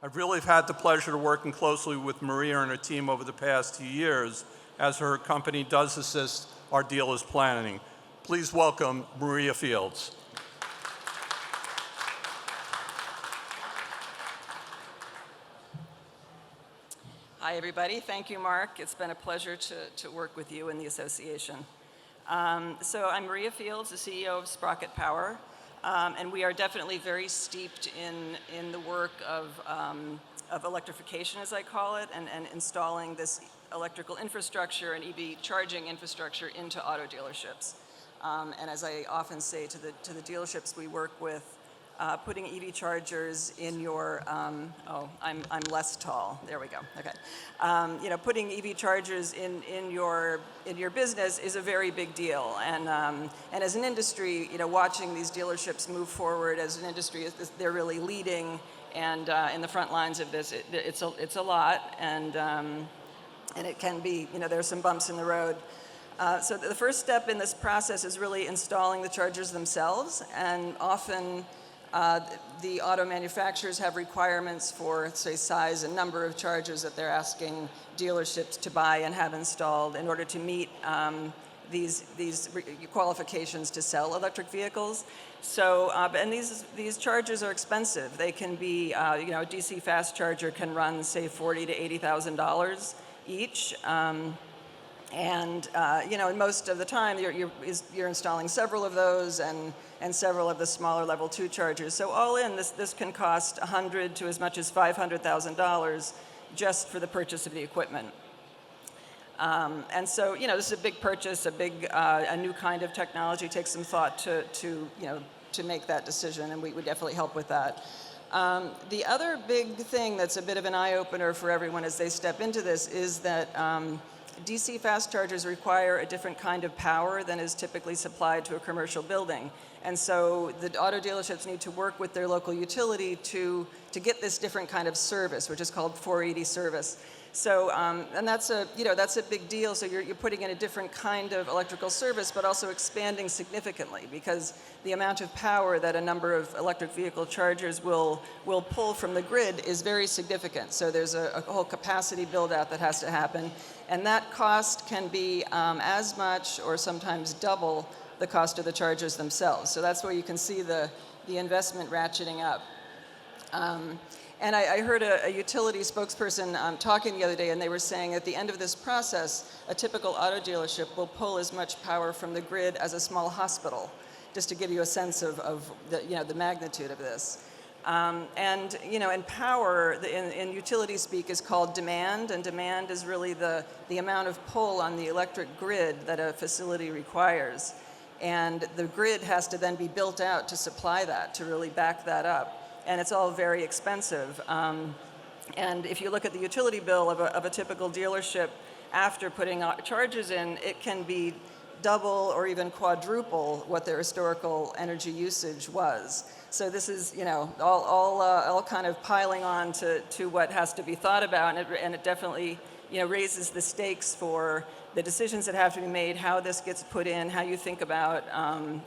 I've really had the pleasure of working closely with Maria and her team over the past 2 years as her company does assist our dealers planning. Please welcome Maria Fields. Hi, everybody. Thank you, Mark. It's been a pleasure to work with you and the association. So I'm Maria Fields, the CEO of Sprocket Power, and we are definitely very steeped in the work of electrification, as I call it, and installing this electrical infrastructure and EV charging infrastructure into auto dealerships. And as I often say to the dealerships we work with, putting EV chargers in your, I'm less tall. There we go. Okay. Putting EV chargers in your business is a very big deal. And as an industry, watching these dealerships move forward as an industry, they're really leading and in the front lines of this. It's a lot, and it can be, there's some bumps in the road. So the first step in this process is really installing the chargers themselves, and often the auto manufacturers have requirements for, say, size and number of chargers that they're asking dealerships to buy and have installed in order to meet these qualifications to sell electric vehicles. So, and these chargers are expensive. They can be, a DC fast charger can run, say, $40,000 to $80,000 each. And most of the time, you're installing several of those and several of the smaller level 2 chargers. So all in, this can cost $100,000 to as much as $500,000 just for the purchase of the equipment. And so, this is a big purchase, a new kind of technology. It takes some thought to make that decision, and we would definitely help with that. The other big thing that's a bit of an eye-opener for everyone as they step into this is that DC fast chargers require a different kind of power than is typically supplied to a commercial building. And so the auto dealerships need to work with their local utility to get this different kind of service, which is called 480 service. So, and that's a big deal. So you're putting in a different kind of electrical service, but also expanding significantly, because the amount of power that a number of electric vehicle chargers will pull from the grid is very significant. So there's a whole capacity build out that has to happen. And that cost can be as much or sometimes double the cost of the chargers themselves. So that's where you can see the investment ratcheting up. And I heard a utility spokesperson talking the other day, and they were saying at the end of this process, a typical auto dealership will pull as much power from the grid as a small hospital, just to give you a sense of the magnitude of this. And power in utility speak is called demand, and demand is really the amount of pull on the electric grid that a facility requires. And the grid has to then be built out to supply that, to really back that up. And it's all very expensive. And if you look at the utility bill of a typical dealership, after putting charges in, it can be double or even quadruple what their historical energy usage was. So this is, all kind of piling on to what has to be thought about, and it definitely, raises the stakes for the decisions that have to be made, how this gets put in, how you think about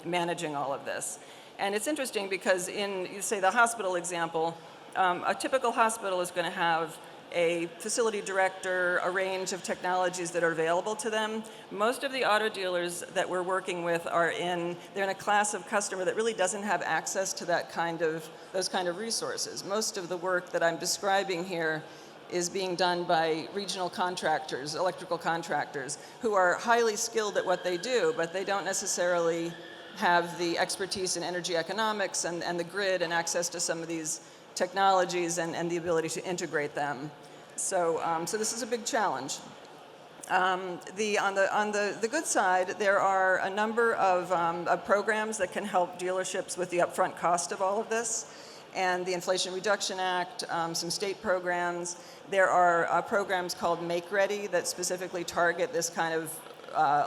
managing all of this. And it's interesting because in, say, the hospital example, a typical hospital is going to have a facility director, a range of technologies that are available to them. Most of the auto dealers that we're working with they're in a class of customer that really doesn't have access to those kind of resources. Most of the work that I'm describing here is being done by regional contractors, electrical contractors, who are highly skilled at what they do, but they don't necessarily have the expertise in energy economics and the grid and access to some of these technologies and the ability to integrate them. So this is a big challenge. On the good side, there are a number of programs that can help dealerships with the upfront cost of all of this, and the Inflation Reduction Act, some state programs. There are programs called Make Ready that specifically target this kind of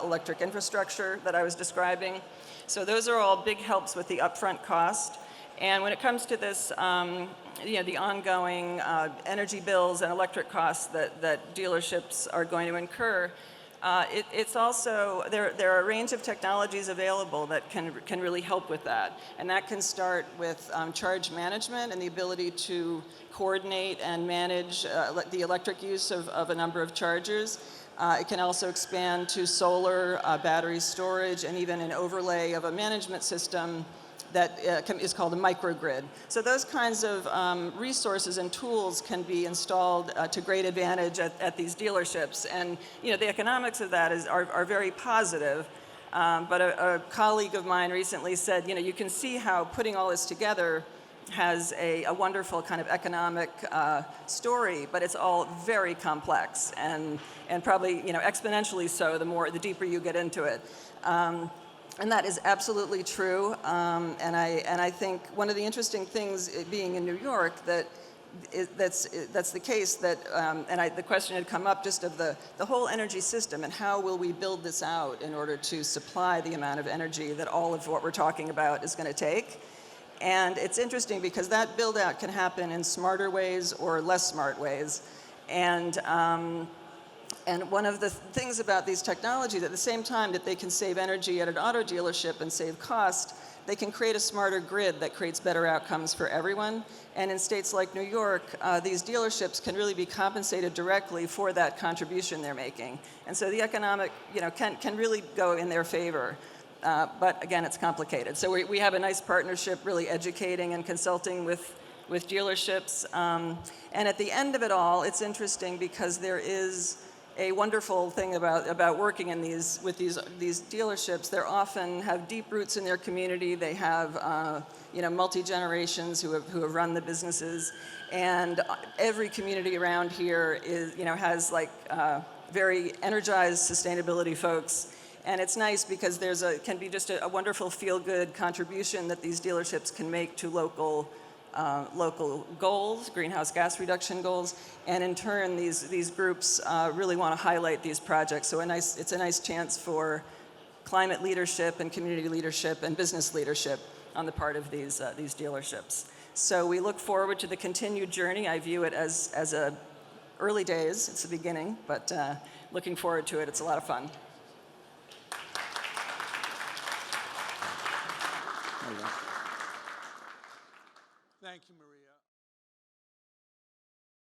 electric infrastructure that I was describing. So those are all big helps with the upfront cost. And when it comes to this, the ongoing energy bills and electric costs that dealerships are going to incur, It's also, there are a range of technologies available that can really help with that. And that can start with charge management and the ability to coordinate and manage the electric use of a number of chargers. It can also expand to solar, battery storage, and even an overlay of a management system that is called a microgrid. So those kinds of resources and tools can be installed to great advantage at these dealerships. And the economics of that are very positive. But a colleague of mine recently said, you can see how putting all this together has a wonderful kind of economic story, but it's all very complex and probably exponentially so the deeper you get into it. And that is absolutely true. And I think one of the interesting things being in New York that's the case the question had come up just of the whole energy system and how will we build this out in order to supply the amount of energy that all of what we're talking about is going to take. And it's interesting because that build out can happen in smarter ways or less smart ways. And one of the things about these technologies, at the same time that they can save energy at an auto dealership and save cost, they can create a smarter grid that creates better outcomes for everyone. And in states like New York, these dealerships can really be compensated directly for that contribution they're making. And so the economic, can really go in their favor. But again, it's complicated. So we have a nice partnership really educating and consulting with dealerships. And at the end of it all, it's interesting because there is a wonderful thing about working with these dealerships. They often have deep roots in their community. They have multi-generations who have run the businesses. And every community around here has very energized sustainability folks. And it's nice because can be just a wonderful feel-good contribution that these dealerships can make to local goals, greenhouse gas reduction goals, and in turn, these groups really want to highlight these projects. So it's a nice chance for climate leadership and community leadership and business leadership on the part of these dealerships. So we look forward to the continued journey. I view it as early days. It's the beginning, but looking forward to it. It's a lot of fun. Thank you, Maria.